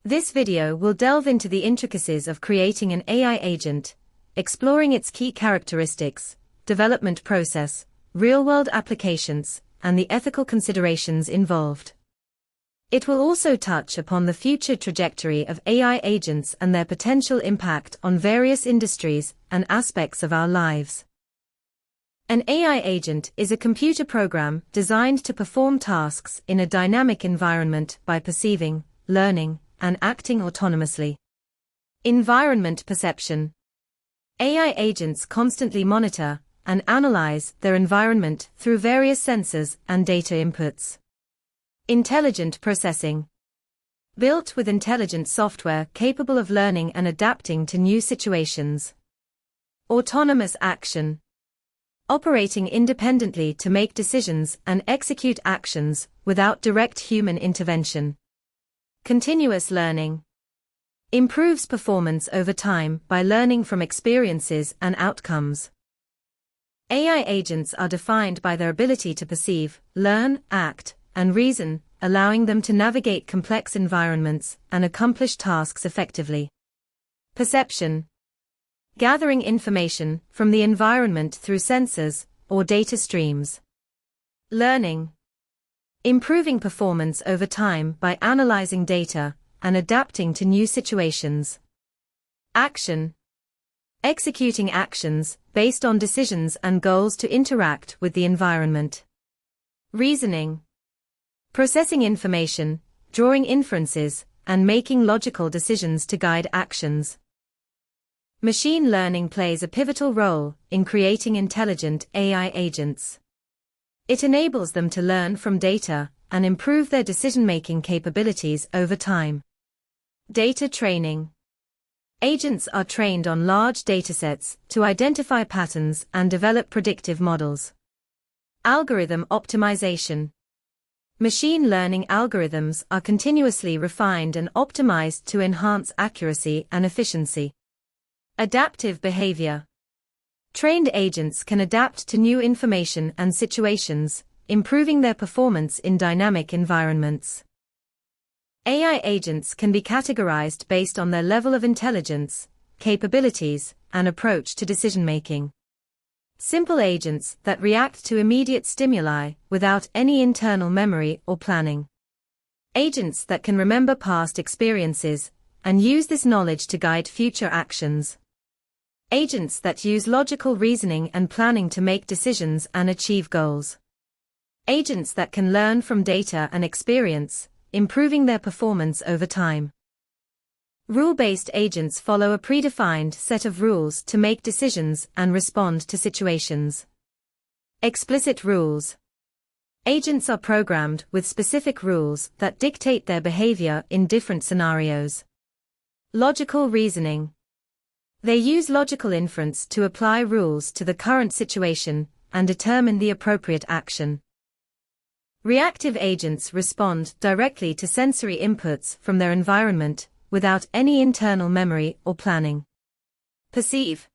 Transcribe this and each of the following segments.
This video will delve into the intricacies of creating an AI agent, exploring its key characteristics, development process, real-world applications, and the ethical considerations involved. It will also touch upon the future trajectory of AI agents and their potential impact on various industries and aspects of our lives. An AI agent is a computer program designed to perform tasks in a dynamic environment by perceiving, learning, and acting autonomously. Environment perception. AI agents constantly monitor and analyze their environment through various sensors and data inputs. Intelligent processing. Built with intelligent software capable of learning and adapting to new situations. Autonomous action. Operating independently to make decisions and execute actions without direct human intervention. Continuous learning. Improves performance over time by learning from experiences and outcomes. AI agents are defined by their ability to perceive, learn, act, and reason, allowing them to navigate complex environments and accomplish tasks effectively. Perception. Gathering information from the environment through sensors or data streams. Learning. Improving performance over time by analyzing data and adapting to new situations. Action. Executing actions based on decisions and goals to interact with the environment. Reasoning. Processing information, drawing inferences, and making logical decisions to guide actions. Machine learning plays a pivotal role in creating intelligent AI agents. It enables them to learn from data and improve their decision-making capabilities over time. Data training. Agents are trained on large datasets to identify patterns and develop predictive models. Algorithm optimization. Machine learning algorithms are continuously refined and optimized to enhance accuracy and efficiency. Adaptive behavior. Trained agents can adapt to new information and situations, improving their performance in dynamic environments. AI agents can be categorized based on their level of intelligence, capabilities, and approach to decision-making. Simple agents that react to immediate stimuli without any internal memory or planning. Agents that can remember past experiences and use this knowledge to guide future actions. Agents that use logical reasoning and planning to make decisions and achieve goals. Agents that can learn from data and experience, improving their performance over time. Rule-based agents follow a predefined set of rules to make decisions and respond to situations. Explicit rules. Agents are programmed with specific rules that dictate their behavior in different scenarios. Logical reasoning. They use logical inference to apply rules to the current situation and determine the appropriate action. Reactive agents respond directly to sensory inputs from their environment, without any internal memory or planning. Perceive.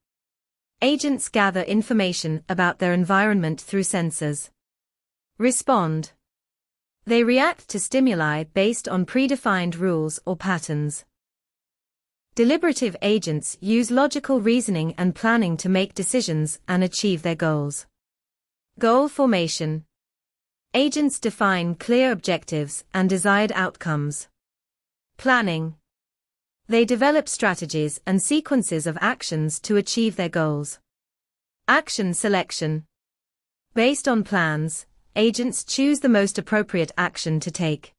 Agents gather information about their environment through sensors. Respond. They react to stimuli based on predefined rules or patterns. Deliberative agents use logical reasoning and planning to make decisions and achieve their goals. Goal formation. Agents define clear objectives and desired outcomes. Planning. They develop strategies and sequences of actions to achieve their goals. Action selection. Based on plans, agents choose the most appropriate action to take.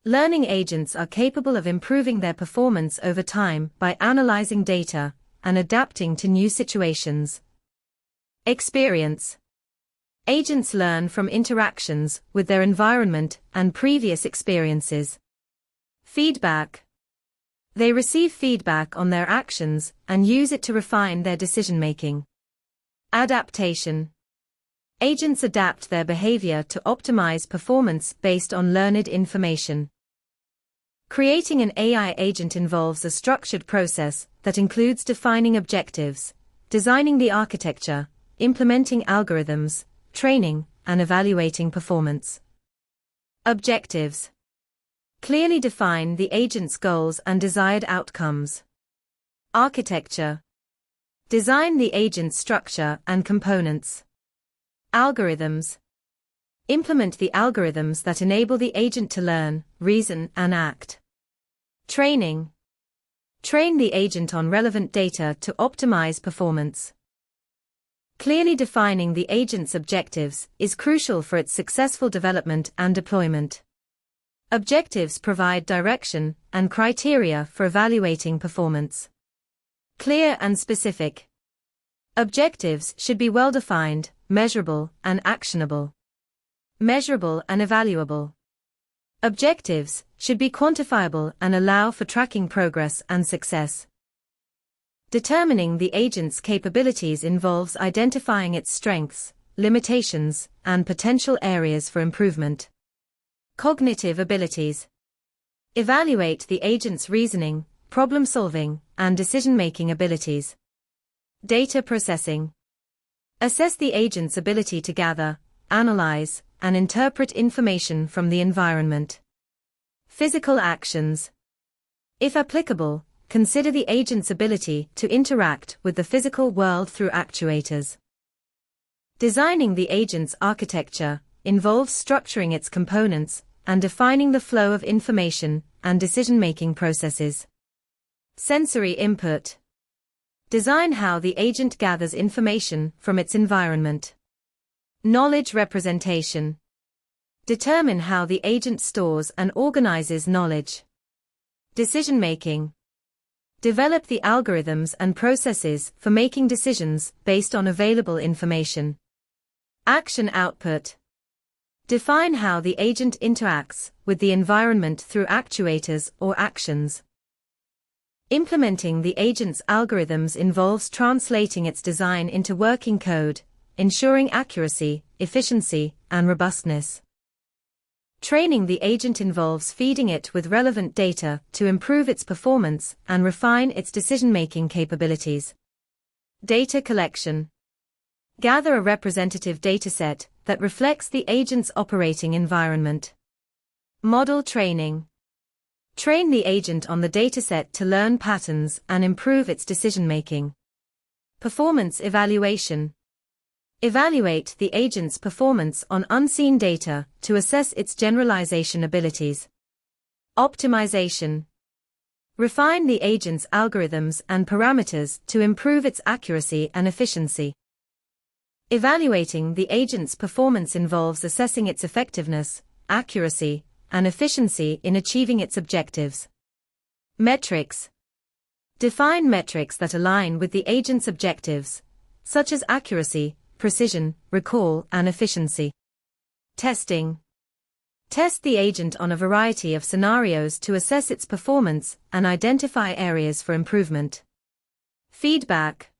Learning agents are capable of improving their performance over time by analyzing data and adapting to new situations. Experience. Agents learn from interactions with their environment and previous experiences. Feedback. They receive feedback on their actions and use it to refine their decision-making. Adaptation. Agents adapt their behavior to optimize performance based on learned information. Creating an AI agent involves a structured process that includes defining objectives, designing the architecture, implementing algorithms, training, and evaluating performance. Objectives. Clearly define the agent's goals and desired outcomes. Architecture. Design the agent's structure and components. Algorithms. Implement the algorithms that enable the agent to learn, reason, and act. Training. Train the agent on relevant data to optimize performance. Clearly defining the agent's objectives is crucial for its successful development and deployment. Objectives provide direction and criteria for evaluating performance. Clear and specific. Objectives should be well-defined, measurable, and actionable. Measurable and evaluable. Objectives should be quantifiable and allow for tracking progress and success. Determining the agent's capabilities involves identifying its strengths, limitations, and potential areas for improvement. Cognitive abilities. Evaluate the agent's reasoning, problem-solving, and decision-making abilities. Data processing. Assess the agent's ability to gather, analyze, and interpret information from the environment. Physical actions. If applicable, consider the agent's ability to interact with the physical world through actuators. Designing the agent's architecture involves structuring its components and defining the flow of information and decision-making processes. Sensory input. Design how the agent gathers information from its environment. Knowledge representation. Determine how the agent stores and organizes knowledge. Decision-making. Develop the algorithms and processes for making decisions based on available information. Action output. Define how the agent interacts with the environment through actuators or actions. Implementing the agent's algorithms involves translating its design into working code, ensuring accuracy, efficiency, and robustness. Training the agent involves feeding it with relevant data to improve its performance and refine its decision-making capabilities. Data collection. Gather a representative dataset that reflects the agent's operating environment. Model training. Train the agent on the dataset to learn patterns and improve its decision-making. Performance evaluation. Evaluate the agent's performance on unseen data to assess its generalization abilities. Optimization. Refine the agent's algorithms and parameters to improve its accuracy and efficiency. Evaluating the agent's performance involves assessing its effectiveness, accuracy, and efficiency in achieving its objectives. Metrics. Define metrics that align with the agent's objectives, such as accuracy, precision, recall, and efficiency. Testing. Test the agent on a variety of scenarios to assess its performance and identify areas for improvement. Feedback.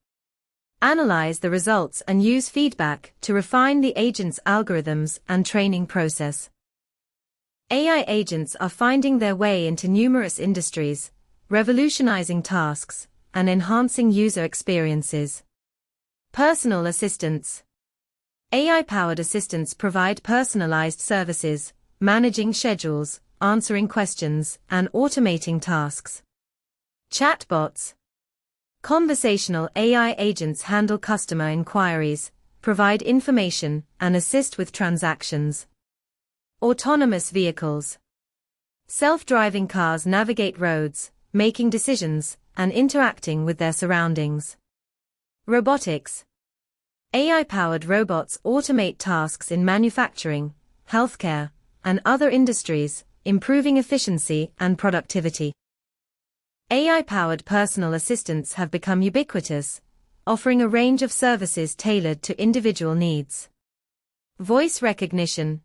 Analyze the results and use feedback to refine the agent's algorithms and training process. AI agents are finding their way into numerous industries, revolutionizing tasks and enhancing user experiences. Personal assistants. AI-powered assistants provide personalized services, managing schedules, answering questions, and automating tasks. Chatbots. Conversational AI agents handle customer inquiries, provide information, and assist with transactions. Autonomous vehicles. Self-driving cars navigate roads, making decisions, and interacting with their surroundings. Robotics. AI-powered robots automate tasks in manufacturing, healthcare, and other industries, improving efficiency and productivity. AI-powered personal assistants have become ubiquitous, offering a range of services tailored to individual needs. Voice recognition.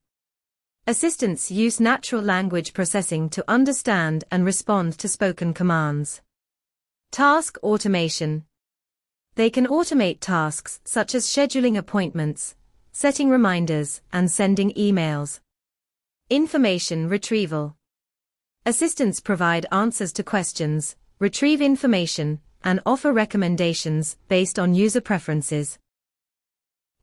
Assistants use natural language processing to understand and respond to spoken commands. Task automation. They can automate tasks such as scheduling appointments, setting reminders, and sending emails. Information retrieval. Assistants provide answers to questions, retrieve information, and offer recommendations based on user preferences.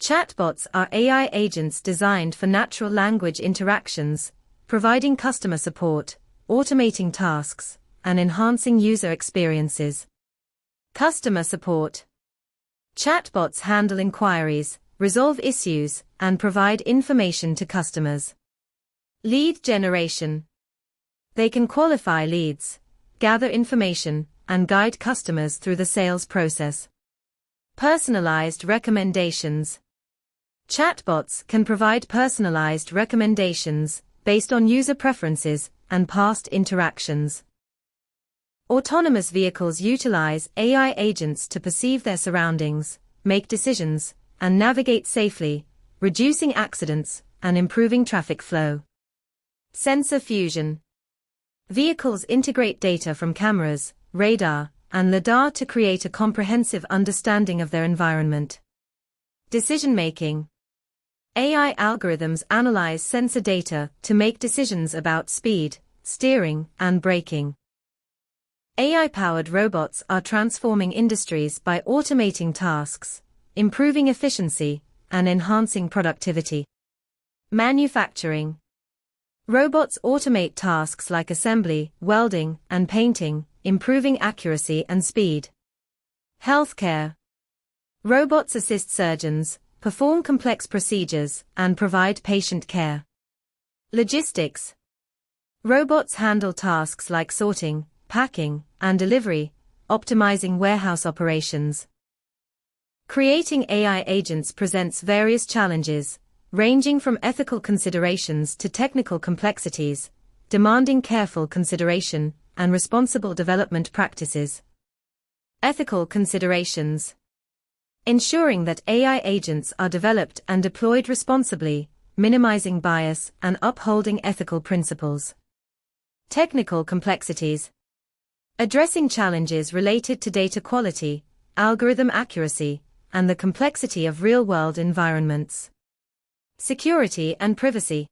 Chatbots are AI agents designed for natural language interactions, providing customer support, automating tasks and enhancing user experiences. Customer support. Chatbots handle inquiries, resolve issues, and provide information to customers. Lead generation. They can qualify leads, gather information, and guide customers through the sales process. Personalized recommendations. Chatbots can provide personalized recommendations based on user preferences and past interactions. Autonomous vehicles utilize AI agents to perceive their surroundings, make decisions, and navigate safely, reducing accidents and improving traffic flow. Sensor fusion. Vehicles integrate data from cameras, radar, and lidar to create a comprehensive understanding of their environment. Decision-making. AI algorithms analyze sensor data to make decisions about speed, steering, and braking. AI-powered robots are transforming industries by automating tasks, improving efficiency, and enhancing productivity. Manufacturing. Robots automate tasks like assembly, welding, and painting, improving accuracy and speed. Healthcare. Robots assist surgeons, perform complex procedures, and provide patient care. Logistics. Robots handle tasks like sorting, packing, and delivery, optimizing warehouse operations. Creating AI agents presents various challenges, ranging from ethical considerations to technical complexities, demanding careful consideration and responsible development practices. Ethical considerations. Ensuring that AI agents are developed and deployed responsibly, minimizing bias and upholding ethical principles. Technical complexities. Addressing challenges related to data quality, algorithm accuracy, and the complexity of real-world environments. Security and privacy.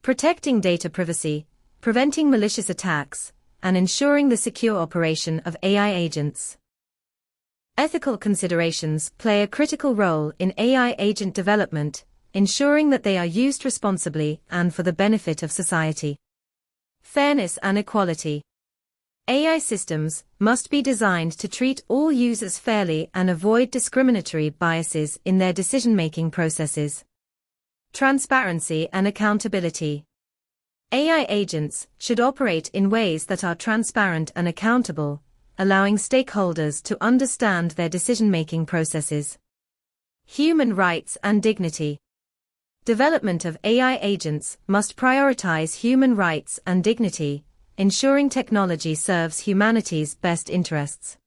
Protecting data privacy, preventing malicious attacks, and ensuring the secure operation of AI agents. Ethical considerations play a critical role in AI agent development, ensuring that they are used responsibly and for the benefit of society. Fairness and equality. AI systems must be designed to treat all users fairly and avoid discriminatory biases in their decision-making processes. Transparency and accountability. AI agents should operate in ways that are transparent and accountable, allowing stakeholders to understand their decision-making processes. Human rights and dignity. Development of AI agents must prioritize human rights and dignity, ensuring technology serves humanity's best interests.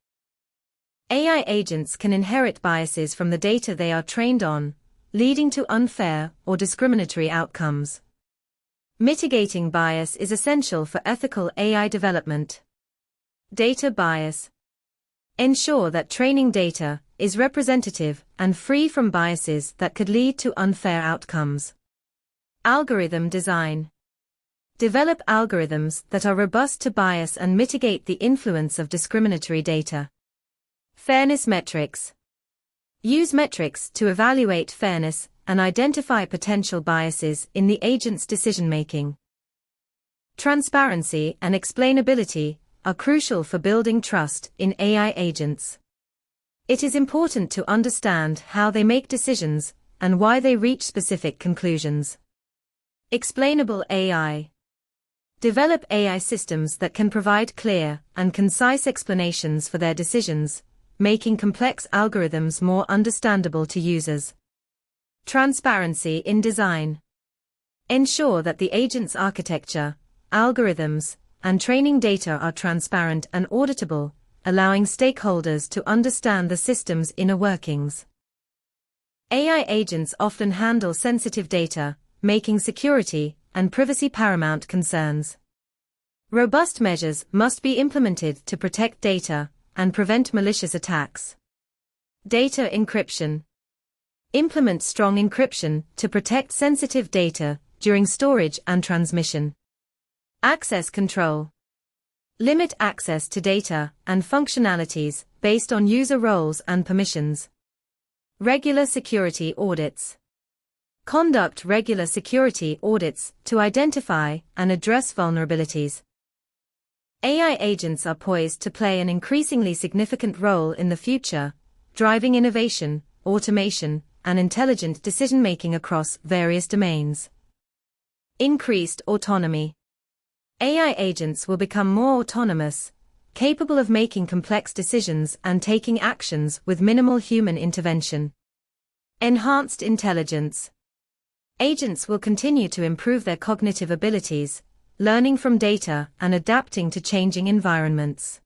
AI agents can inherit biases from the data they are trained on, leading to unfair or discriminatory outcomes. Mitigating bias is essential for ethical AI development. Data bias. Ensure that training data is representative and free from biases that could lead to unfair outcomes. Algorithm design. Develop algorithms that are robust to bias and mitigate the influence of discriminatory data. Fairness metrics. Use metrics to evaluate fairness and identify potential biases in the agent's decision-making. Transparency and explainability are crucial for building trust in AI agents. It is important to understand how they make decisions and why they reach specific conclusions. Explainable AI. Develop AI systems that can provide clear and concise explanations for their decisions, making complex algorithms more understandable to users. Transparency in design. Ensure that the agent's architecture, algorithms, and training data are transparent and auditable, allowing stakeholders to understand the system's inner workings. AI agents often handle sensitive data, making security and privacy paramount concerns. Robust measures must be implemented to protect data and prevent malicious attacks. Data encryption. Implement strong encryption to protect sensitive data during storage and transmission. Access control. Limit access to data and functionalities based on user roles and permissions. Regular security audits. Conduct regular security audits to identify and address vulnerabilities. AI agents are poised to play an increasingly significant role in the future, driving innovation, automation, and intelligent decision-making across various domains. Increased autonomy. AI agents will become more autonomous, capable of making complex decisions and taking actions with minimal human intervention. Enhanced intelligence. Agents will continue to improve their cognitive abilities, learning from data and adapting to changing environments.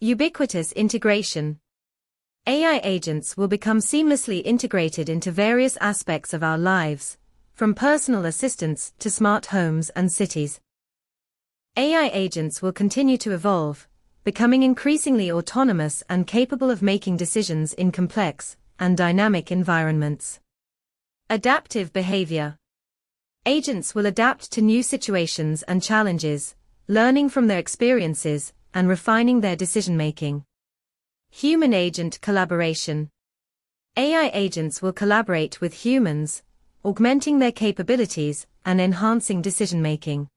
Ubiquitous integration. AI agents will become seamlessly integrated into various aspects of our lives, from personal assistants to smart homes and cities. AI agents will continue to evolve, becoming increasingly autonomous and capable of making decisions in complex and dynamic environments. Adaptive behavior. Agents will adapt to new situations and challenges, learning from their experiences and refining their decision-making. Human-agent collaboration. AI agents will collaborate with humans, augmenting their capabilities and enhancing decision-making.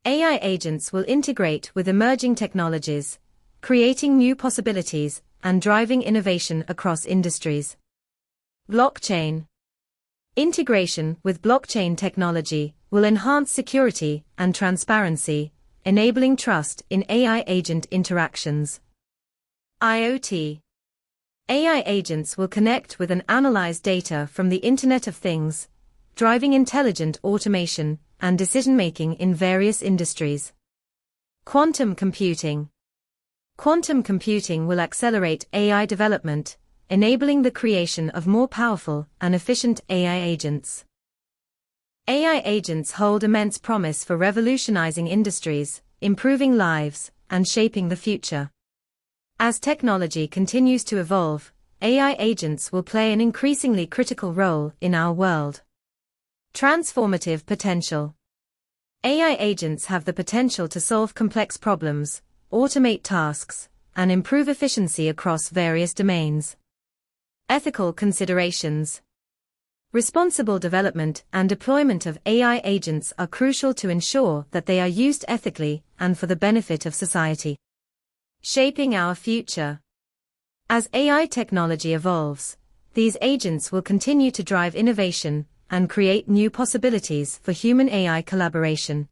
AI agents will integrate with emerging technologies, creating new possibilities and driving innovation across industries. Blockchain. Integration with blockchain technology will enhance security and transparency, enabling trust in AI agent interactions. IoT. AI agents will connect with and analyze data from the Internet of Things, driving intelligent automation and decision-making in various industries. Quantum computing. Quantum computing will accelerate AI development, enabling the creation of more powerful and efficient AI agents. AI agents hold immense promise for revolutionizing industries, improving lives, and shaping the future. As technology continues to evolve, AI agents will play an increasingly critical role in our world. Transformative potential. AI agents have the potential to solve complex problems, automate tasks, and improve efficiency across various domains. Ethical considerations. Responsible development and deployment of AI agents are crucial to ensure that they are used ethically and for the benefit of society. Shaping our future. As AI technology evolves, these agents will continue to drive innovation and create new possibilities for human-AI collaboration.